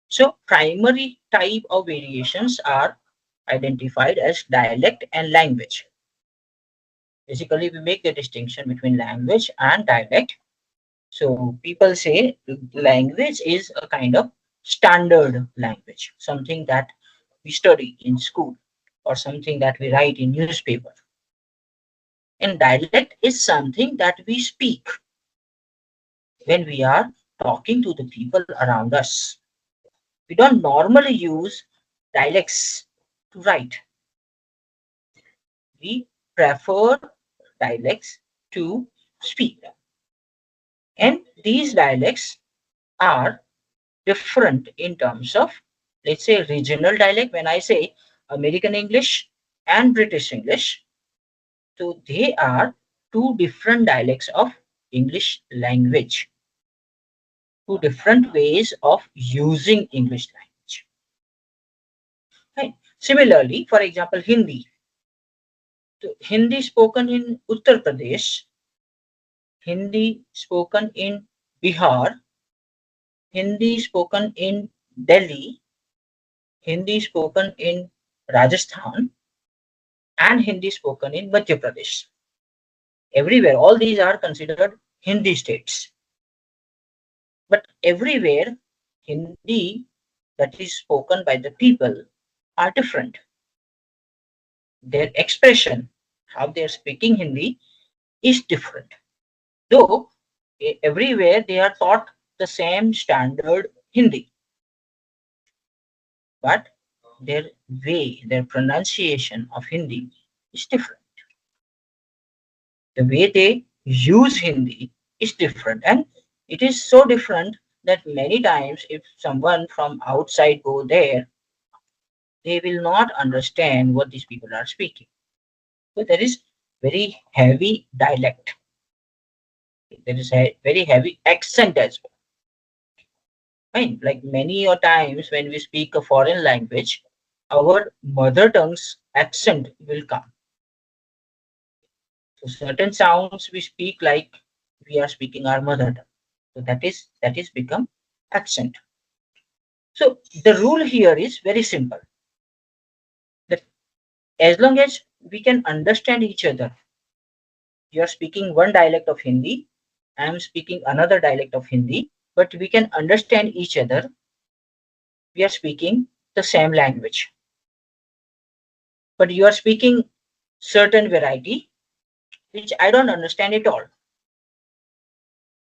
So primary type of variations are identified as dialect and language. Basically, we make the distinction between language and dialect. So people say language is a kind of standard language, something that we study in school or something that we write in newspaper. And dialect is something that we speak when we are talking to the people around us. We don't normally use dialects to write. We prefer dialects to speak. And these dialects are different in terms of, let's say, regional dialect. When I say American English and British English, so they are two different dialects of English language, two different ways of using English language. Right? Similarly, for example, Hindi. So Hindi spoken in Uttar Pradesh, Hindi spoken in Bihar, Hindi spoken in Delhi, Hindi spoken in Rajasthan, and Hindi spoken in Madhya Pradesh. Everywhere, all these are considered Hindi states. But everywhere, Hindi that is spoken by the people are different. Their expression, how they are speaking Hindi, is different. Though everywhere they are taught the same standard Hindi, but their way, their pronunciation of Hindi is different. The way they use Hindi is different, and it is so different that many times if someone from outside go there, they will not understand what these people are speaking. So there is very heavy dialect. There is a very heavy accent as well. Right? Like many a times when we speak a foreign language, our mother tongue's accent will come. So certain sounds we speak like we are speaking our mother tongue. So that is become accent. So the rule here is very simple. That as long as we can understand each other, you are speaking one dialect of Hindi, I am speaking another dialect of Hindi, but we can understand each other, we are speaking the same language. But you are speaking certain variety which I don't understand at all,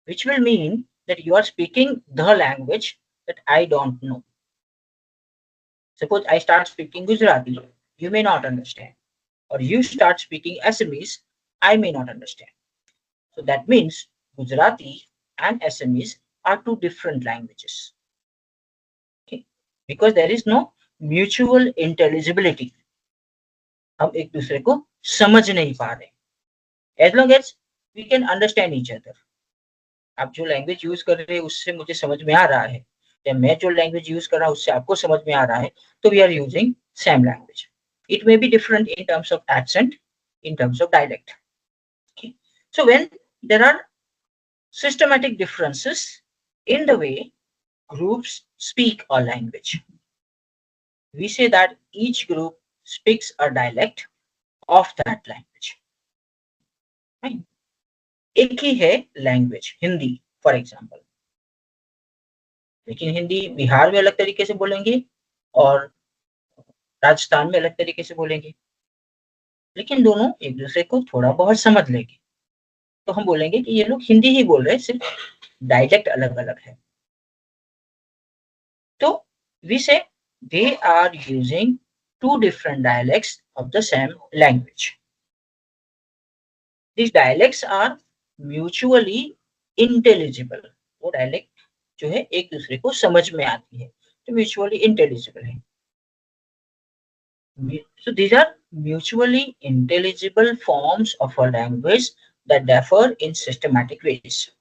which will mean that you are speaking the language that I don't know. Suppose I start speaking Gujarati, you may not understand. Or you start speaking Assamese, I may not understand. So that means Gujarati and Assamese are two different languages. Okay? Because there is no mutual intelligibility. हम एक दूसरे को समझ नहीं पा रहे. As long as we can understand each other. आप जो लैंग्वेज यूज कर रहे हैं उससे मुझे समझ में आ रहा है, या मैं जो लैंग्वेज यूज कर रहा हूँ उससे आपको समझ में आ रहा है, तो we are using same language. It may be different in terms of accent, in terms of dialect. Okay. So when there are systematic differences in the way groups speak a language, we say that each group speaks a dialect of that language. Right? एक ही है language Hindi for example, लेकिन हिंदी बिहार में अलग तरीके से बोलेंगे और राजस्थान में अलग तरीके से बोलेंगे, लेकिन दोनों एक दूसरे को थोड़ा बहुत समझ लेंगे. तो हम बोलेंगे कि ये लोग हिंदी ही बोल रहे हैं, सिर्फ डायलेक्ट अलग अलग है. तो we say they are using two different dialects of the same language. These dialects are mutually intelligible. वो डायलेक्ट जो है एक दूसरे को समझ में आती है, तो म्यूचुअली इंटेलिजिबल है. So these are mutually intelligible forms of a language that differ in systematic ways.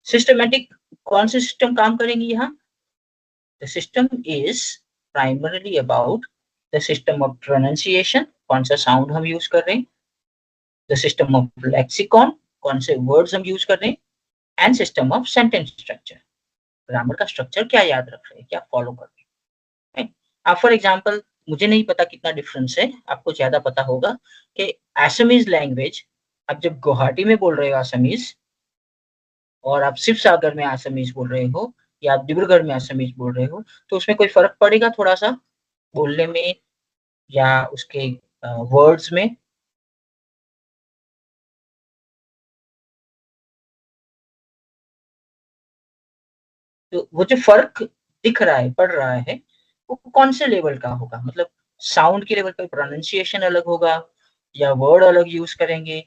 Systematic कौन से सिस्टम काम करेंगे यहाँ? The system is primarily about the system of pronunciation, कौन सा sound हम use कर रहे हैं, the system of lexicon, कौन से words हम use कर रहे हैं, and system of sentence structure, grammar का स्ट्रक्चर क्या याद रख रहे हैं, क्या फॉलो कर रहे हैं। आप फॉर एग्जाम्पल, मुझे नहीं पता कितना डिफरेंस है, आपको ज्यादा पता होगा कि असमीज लैंग्वेज, आप जब गुवाहाटी में बोल रहे हो असमीज, और आप शिव सागर में असमीज बोल रहे हो, या आप डिब्रूगढ़ में असमीज बोल रहे हो, तो उसमें कोई फर्क पड़ेगा थोड़ा सा बोलने में या उसके वर्ड्स में? तो वो जो फर्क दिख रहा है, पड़ रहा है, वो कौन से लेवल का होगा? मतलब साउंड के लेवल पे प्रोनाउंसिएशन अलग होगा, या वर्ड अलग यूज करेंगे,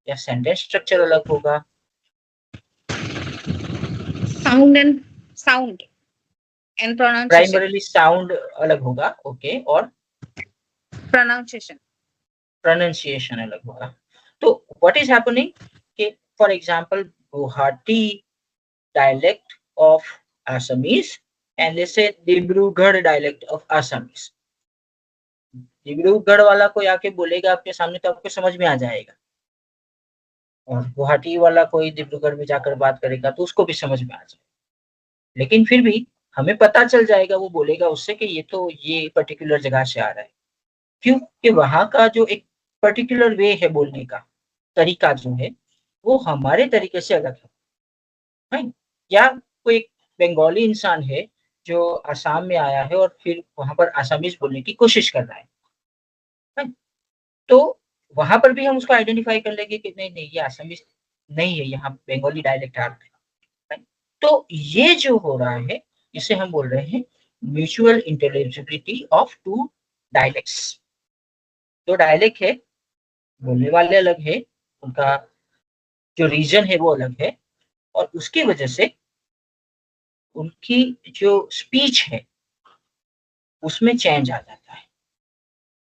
या सेंटेंस स्ट्रक्चर अलग होगा? Sound and pronunciation. Primarily sound अलग होगा, ओके, और प्रोनाउंसिएशन। प्रोनाउंसिएशन अलग होगा। तो व्हाट इज हैपनिंग कि for example Guwahati dialect of Assamese and let's say Dibrugarh dialect of Assamese। Dibrugarh वाला कोई आके बोलेगा आपके सामने तो आपको समझ में आ जाएगा, और गुवाहाटी वाला कोई डिब्रूगढ़ में जाकर बात करेगा तो उसको भी समझ में आ जाएगा। लेकिन फिर भी हमें पता चल जाएगा, वो बोलेगा उससे कि ये तो ये पर्टिकुलर जगह से आ रहा है। क्यों? कि वहां का जो एक पर्टिकुलर वे है बोलने का तरीका जो है, वो हमारे तरीके से अलग है। राइट? या कोई एक बंगाली इंसान है जो असम में आया है और फिर वहां पर आसामीज बोलने की कोशिश कर रहा है, राइट? तो वहां पर भी हम उसको आइडेंटिफाई कर लेंगे कि नहीं नहीं, ये आसामीज नहीं है, यहाँ बंगाली डायलेक्ट आ रहा है, right? तो ये जो हो रहा है, इसे हम बोल रहे हैं म्यूचुअल इंटेलिजिबिलिटी ऑफ टू डायलेक्ट्स। दो डायलेक्ट है, बोलने वाले अलग है, उनका जो रीजन है वो अलग है, और उसकी वजह से उनकी जो स्पीच है उसमें चेंज आ जाता है,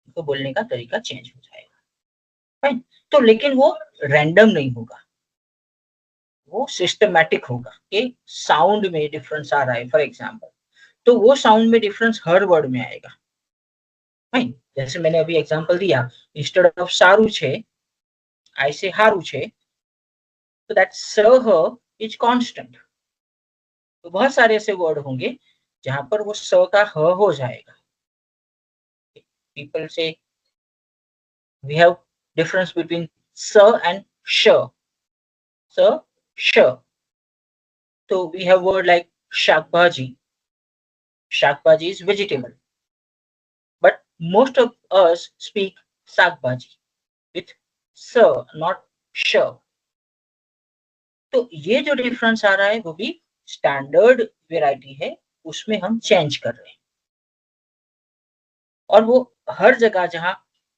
उनको बोलने का तरीका चेंज हो जाएगा, राइट? तो लेकिन वो रैंडम नहीं होगा, वो सिस्टमैटिक होगा कि साउंड में डिफरेंस आ रहा है फॉर एग्जांपल, तो वो साउंड में डिफरेंस हर वर्ड में आएगा, राइट? जैसे मैंने अभी एग्जांपल दिया, इंस्टेड ऑफ सारू छे आई से हारू छे, तो दैट स ह इज कांस्टेंट। तो बहुत सारे ऐसे वर्ड होंगे जहां पर वो स का ह हो जाएगा। पीपल से we have difference between s and sh, s sh, so we have word like shakbaji. Shakbaji is vegetable, but most of us speak sakbaji with s, not sh। तो ये जो डिफरेंस आ रहा है वो भी स्टैंडर्ड वेराइटी है, उसमें हम चेंज कर रहे हैं, और वो हर जगह जहां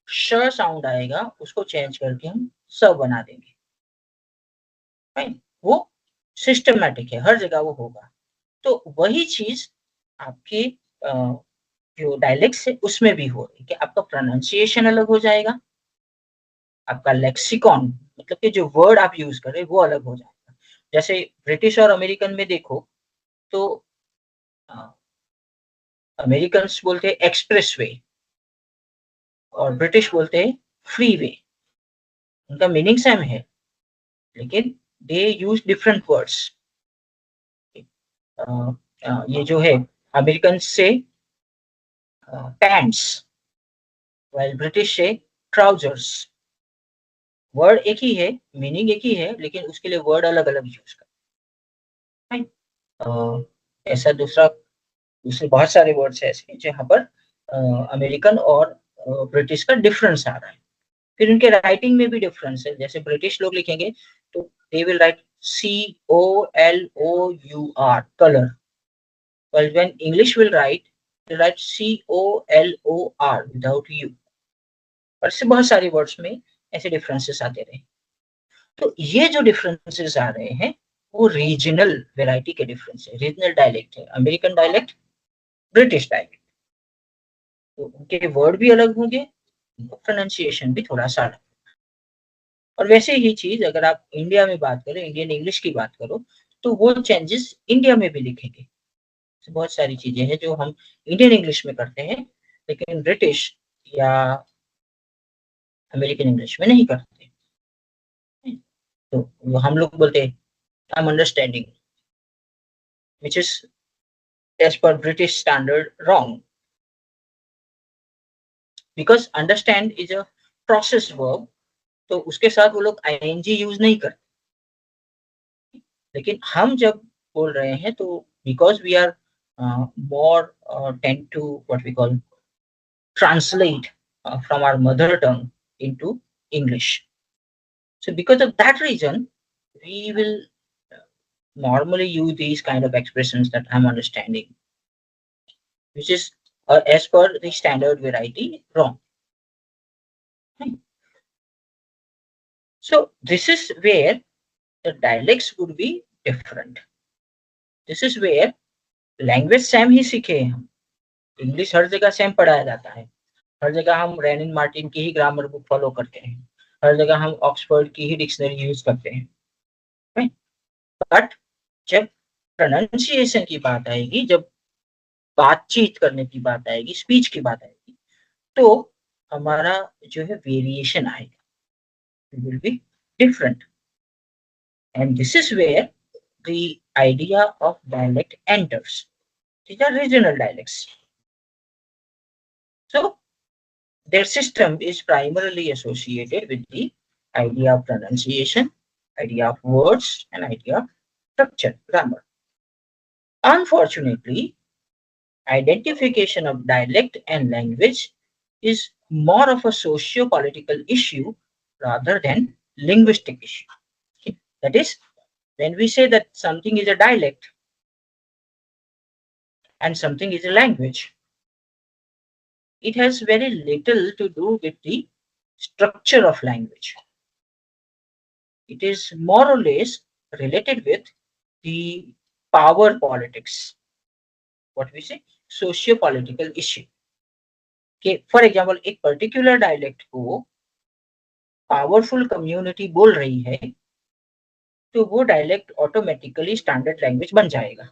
श साउंड आएगा उसको चेंज करके हम स बना देंगे, राइट? वो सिस्टमैटिक है, हर जगह वो होगा। तो वही चीज आपके जो डायलेक्ट्स है उसमें भी हो रही है कि आपका प्रोनाउंसिएशन अलग हो जाएगा, आपका लेक्सिकॉन मतलब कि जो वर्ड आप यूज कर रहे हैं वो अलग हो जाएगा। जैसे ब्रिटिश और अमेरिकन में देखो, तो अमेरिकन बोलते हैं एक्सप्रेस वे और ब्रिटिश बोलते हैं फ्री वे। उनका मीनिंग सेम है, लेकिन दे यूज डिफरेंट वर्ड्स। ये जो है अमेरिकन से पैंट्स, वाइल ब्रिटिश से ट्राउजर्स। वर्ड एक ही है, मीनिंग एक ही है, लेकिन उसके लिए वर्ड अलग अलग यूज कर। ऐसा दूसरे बहुत सारे वर्ड्स ऐसे हैं जहाँ पर अमेरिकन और ब्रिटिश का डिफरेंस आ रहा है। फिर उनके राइटिंग में भी डिफरेंस है, जैसे ब्रिटिश लोग लिखेंगे तो they will write COLOUR colour, while when English will write they write COLOR without U। और इससे बहुत सारे वर्ड्स में ऐसे डिफरेंसेस आते रहे। तो ये जो डिफरेंसेस आ रहे हैं वो रीजनल वेराइटी के डिफरेंस है, रीजनल डायलेक्ट है, अमेरिकन डायलेक्ट, ब्रिटिश डायलेक्ट। तो उनके वर्ड भी अलग होंगे, प्रोनाउंसिएशन भी थोड़ा सा अलग। और वैसे ही चीज अगर आप इंडिया में बात करें, इंडियन इंग्लिश की बात करो, तो वो चेंजेस इंडिया में भी लिखेंगे। तो बहुत सारी चीजें हैं जो हम इंडियन इंग्लिश में करते हैं, लेकिन ब्रिटिश या अमेरिकन इंग्लिश में नहीं करते। तो वो हम लोग बोलते हैं I am understanding, which is as per British standard wrong, because understand is a process verb, तो उसके साथ वो लोग ing यूज नहीं करते, लेकिन हम जब बोल रहे हैं तो because we are more tend to what we call translate from our mother tongue into English. So because of that reason, we will normally use these kind of expressions that I'm understanding, which is as per the standard variety wrong. Right? So this is where the dialects would be different. This is where language same ही सीखे हैं हम, English हर जगह same पढ़ाया जाता है, हर जगह हम रेनिन मार्टिन की ही ग्रामर बुक फॉलो करते हैं, हर जगह हम ऑक्सफोर्ड की ही डिक्शनरी यूज करते हैं, बट जब प्रोनाउंसिएशन की बात आएगी, जब बातचीत करने की बात आएगी, स्पीच की बात आएगी, तो हमारा जो है वेरिएशन आएगा, it will be different, and this is where the idea of dialect enters. These are regional dialects. So their system is primarily associated with the idea of pronunciation, idea of words, and idea of structure, grammar. Unfortunately, identification of dialect and language is more of a socio-political issue rather than linguistic issue. That is, when we say that something is a dialect and something is a language, it has very little to do with the structure of language. It is more or less related with the power politics, what we say, socio-political issue. Okay, for example, एक particular dialect को powerful community बोल रही है, तो वो dialect automatically standard language बन जाएगा.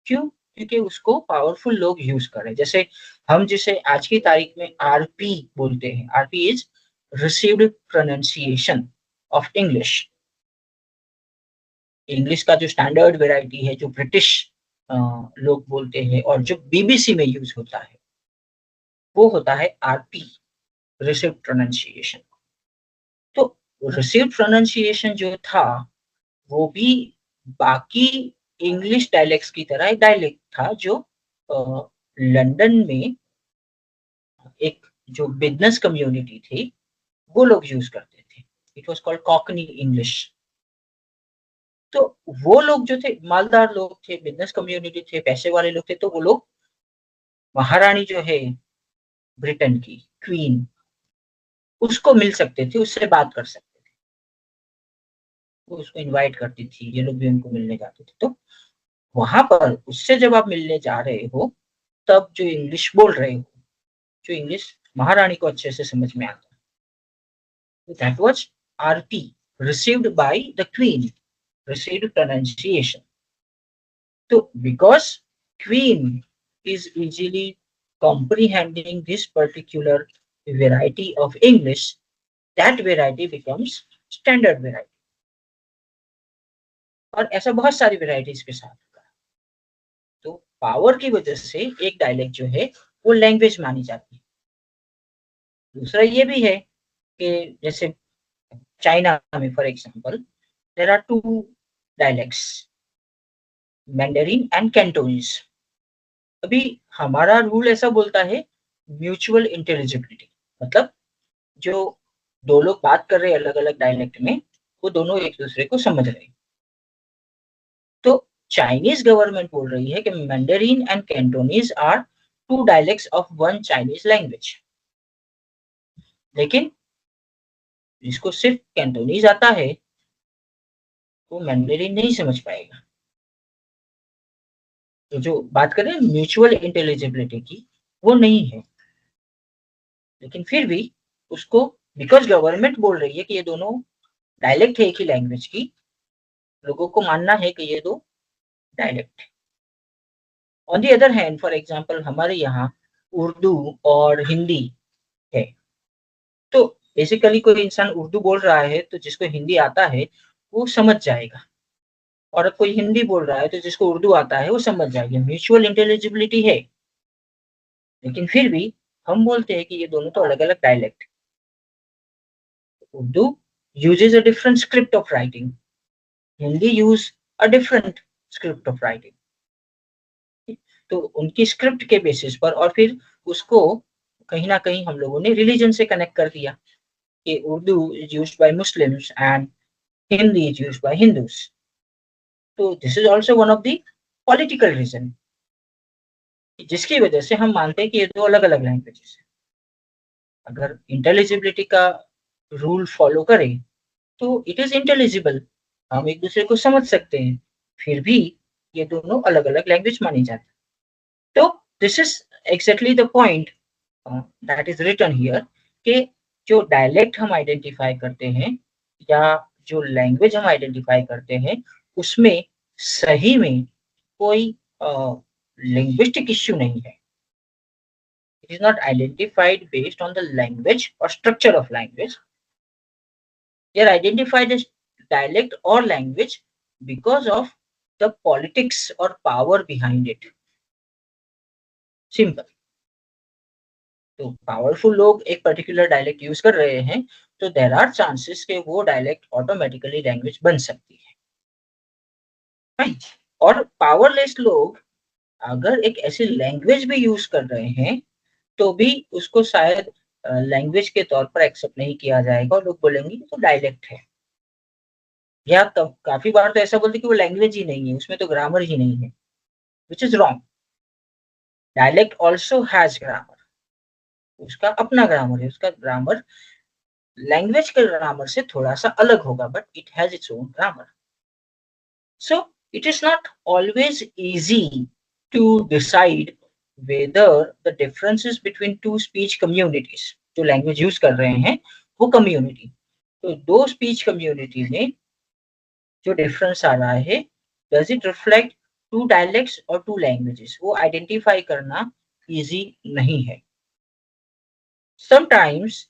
क्यों? क्योंकि उसको पावरफुल लोग यूज कर रहे हैं. जैसे हम जिसे आज की तारीख में आरपी बोलते हैं, RP is received pronunciation of English. English का जो स्टैंडर्ड वेराइटी है, जो ब्रिटिश लोग बोलते हैं और जो बीबीसी में यूज होता है, वो होता है आरपी, रिसीव्ड प्रोनाउंसिएशन. तो रिसीव्ड प्रोनाउंसिएशन जो था, वो भी बाकी इंग्लिश डायलेक्ट्स की तरह एक डायलेक्ट था जो लंदन में एक जो बिजनेस कम्युनिटी थी वो लोग यूज करते थे. It was called Cockney English. तो वो लोग जो थे मालदार लोग थे, बिजनेस कम्युनिटी थे, पैसे वाले लोग थे, तो वो लोग महारानी जो है ब्रिटेन की क्वीन, उसको मिल सकते थे, उससे बात कर सकते थे, वो उसको इनवाइट करती थी, ये लोग भी उनको मिलने जाते थे. तो वहां पर उससे जब आप मिलने जा रहे हो, तब जो इंग्लिश बोल रहे हो, जो इंग्लिश महारानी को अच्छे से समझ में आता है, that was RP, received by the queen, received pronunciation. So because queen is easily comprehending this particular variety of English, that variety becomes standard variety. और ऐसा बहुत सारी वेराइटीज के साथ होता है. तो पावर की वजह से एक डायलेक्ट जो है वो लैंग्वेज मानी जाती है. दूसरा ये भी है कि जैसे चाइना में for example there are two dialects, Mandarin and Cantonese. अभी हमारा रूल ऐसा बोलता है म्यूचुअल इंटेलिजिबिलिटी, मतलब जो दो लोग बात कर रहे हैं अलग अलग डायलेक्ट में, वो दोनों एक दूसरे को समझ रहे हैं. तो चाइनीज गवर्नमेंट बोल रही है कि Mandarin and Cantonese are two dialects of one Chinese language. लेकिन जिसको सिर्फ कैंटोनीज आता है वो मैंडरीन नहीं समझ पाएगा. तो जो बात करें म्यूचुअल इंटेलिजिबिलिटी की, वो नहीं है. लेकिन फिर भी उसको, बिकॉज गवर्नमेंट बोल रही है कि ये दोनों डायलेक्ट है एक ही लैंग्वेज की, लोगों को मानना है कि ये दो डायलेक्ट है. On the other hand, for example हमारे यहाँ उर्दू और हिंदी है, तो बेसिकली कोई इंसान उर्दू बोल रहा है तो जिसको हिंदी आता है वो समझ जाएगा. और कोई हिंदी बोल रहा है तो जिसको उर्दू आता है वो समझ जाएगी, म्यूचुअल इंटेलिजिबिलिटी है। लेकिन फिर भी हम बोलते हैं कि ये दोनों तो अलग अलग dialect. Urdu uses a different script of writing, Hindi use a different script of writing. तो उनकी स्क्रिप्ट के बेसिस पर और फिर उसको कहीं ना कहीं हम लोगों ने रिलीजन से कनेक्ट कर दिया कि Urdu is used by Muslims and Hindi is used by Hindus. तो this is also one of the political reason, जिसकी वजह से हम मानते हैं कि ये दो अलग अलग लैंग्वेजेस है। अगर इंटेलिजिबिलिटी का रूल फॉलो करें तो इट इज इंटेलिजिबल, हम एक दूसरे को समझ सकते हैं, फिर भी ये दोनों अलग अलग लैंग्वेज मानी जाती है। तो this is exactly the point that is written here कि जो डायलेक्ट हम आइडेंटिफाई करते हैं या जो लैंग्वेज हम आइडेंटिफाई करते हैं उसमें सही में कोई लिंग्विस्टिक इश्यू नहीं है। It is not identified based on the language और structure of language. They are identified as dialect or language because of the politics or power behind it. Simple. तो पावरफुल लोग एक पर्टिकुलर डायलेक्ट यूज कर रहे हैं तो there are chances कि वो डायलेक्ट ऑटोमेटिकली लैंग्वेज बन सकती है, right? और पावरलेस लोग अगर एक ऐसी लैंग्वेज भी यूज कर रहे हैं तो भी उसको शायद लैंग्वेज के तौर पर एक्सेप्ट नहीं किया जाएगा और लोग बोलेंगे तो डायलेक्ट है। या काफी बार तो ऐसा बोलते कि वो लैंग्वेज ही नहीं है, उसमें तो ग्रामर ही नहीं है, which is wrong. Dialect also has grammar, उसका अपना ग्रामर है, उसका ग्रामर लैंग्वेज के ग्रामर से थोड़ा सा अलग होगा but it has its own grammar. So it is not always easy to decide whether the differences between two speech communities, जो लैंग्वेज यूज कर रहे हैं वो कम्युनिटी, तो दो स्पीच कम्युनिटी में जो डिफरेंस आ रहा है does it reflect two dialects और टू लैंग्वेजेस, वो आइडेंटिफाई करना इजी नहीं है। Sometimes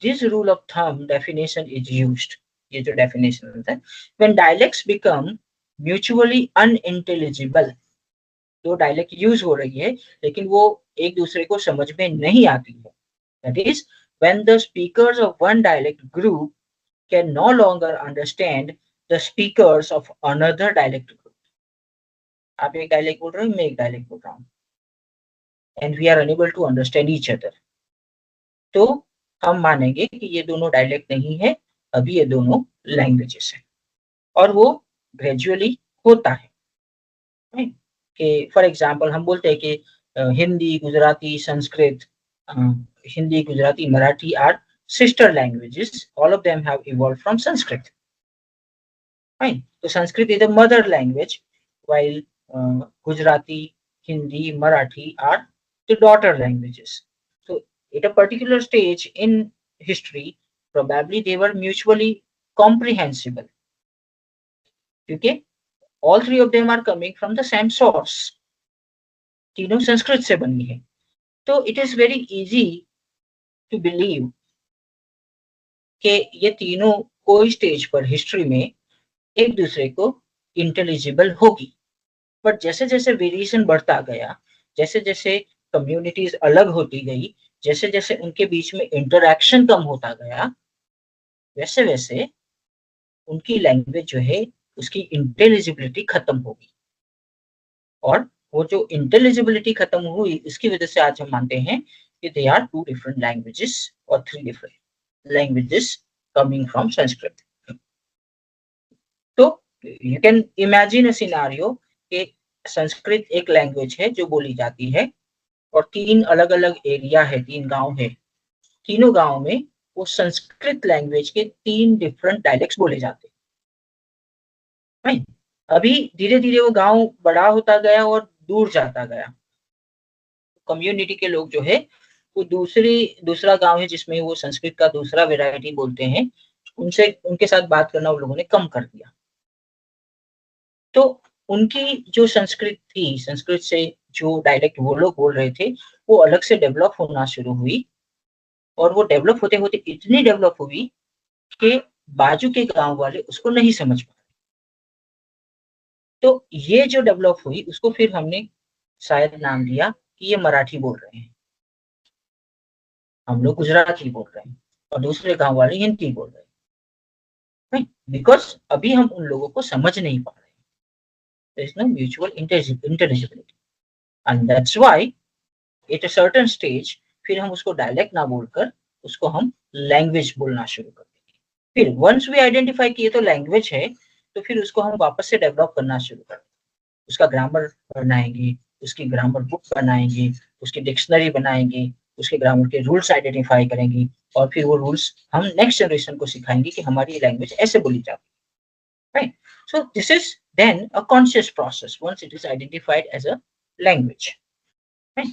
this rule of thumb definition is used, ये जो डेफिनेशन होता है, when dialects become mutually unintelligible, दो डायलेक्ट यूज हो रही है लेकिन वो एक दूसरे को समझ में नहीं आती है, that is when the speakers of one dialect group can no longer understand the speakers of another dialect group. आप एक डायलेक्ट बोल रहे हो, मैं एक डायलेक्ट बोल रहा हूँ, and we are unable to understand each other. तो हम मानेंगे कि ये दोनों डायलेक्ट नहीं है, अभी ये दोनों लैंग्वेजेस है, और वो ग्रेजुअली होता है। right? कि फॉर एग्जाम्पल हम बोलते हैं कि Hindi, Gujarati, Sanskrit, Hindi, Gujarati, Marathi are sister languages, all of them have evolved from Sanskrit. Fine. So Sanskrit is the mother language, while Gujarati, Hindi, Marathi are the daughter languages. So at a particular stage in history, probably they were mutually comprehensible. Okay? All three of them are coming from the same source. तीनों संस्कृत से बनी है। तो it is very easy to believe कि ये तीनों कोई stage पर हिस्ट्री में एक दूसरे को इंटेलिजिबल होगी, बट जैसे जैसे वेरिएशन बढ़ता गया, जैसे जैसे कम्युनिटीज अलग होती गई, जैसे जैसे उनके बीच में इंटरैक्शन कम होता गया, वैसे वैसे उनकी लैंग्वेज जो है उसकी इंटेलिजिबिलिटी खत्म होगी। और वो जो इंटेलिजिबिलिटी खत्म हुई इसकी वजह से आज हम मानते हैं कि they are two different languages और three different languages coming from Sanskrit. तो you can imagine a scenario कि संस्कृत एक लैंग्वेज है जो बोली जाती है और तीन अलग अलग एरिया है, तीन गांव है, तीनों गांव में वो संस्कृत लैंग्वेज के तीन डिफरेंट डायलेक्ट्स बोले जाते हैं। अभी धीरे धीरे वो गांव बड़ा होता गया और दूर जाता गया, कम्युनिटी के लोग जो है वो दूसरा गांव है जिसमें वो संस्कृत का दूसरा वेराइटी बोलते हैं, उनके साथ बात करना उन लोगों ने कम कर दिया। तो उनकी जो संस्कृत थी, संस्कृत से जो डायलेक्ट वो लोग बोल रहे थे वो अलग से डेवलप होना शुरू हुई, और वो डेवलप होते होते इतनी डेवलप हुई कि बाजू के गांव वाले उसको नहीं समझ पाए। तो ये जो डेवलप हुई उसको फिर हमने शायद नाम दिया कि ये मराठी बोल रहे हैं, हम लोग गुजराती बोल रहे हैं और दूसरे गांव वाले हिंदी बोल रहे हैं, बिकॉज अभी हम उन लोगों को समझ नहीं पा रहे हैं, there is no mutual intelligibility and that's why at a certain stage फिर हम उसको डायलेक्ट ना बोलकर उसको हम लैंग्वेज बोलना शुरू कर देंगे। फिर वंस वी आइडेंटिफाई किए तो लैंग्वेज है, तो फिर उसको हम वापस से डेवलप करना शुरू कर देंगे, उसका ग्रामर बनाएंगे, उसकी ग्रामर बुक बनाएंगे, उसकी डिक्शनरी बनाएंगे, उसके ग्रामर के रूल्स आइडेंटिफाई करेंगे और फिर वो रूल्स हम नेक्स्ट जनरेशन को सिखाएंगे कि हमारी लैंग्वेज ऐसे बोली जाती है, right? So this is then a conscious process once it is identified as a language, right?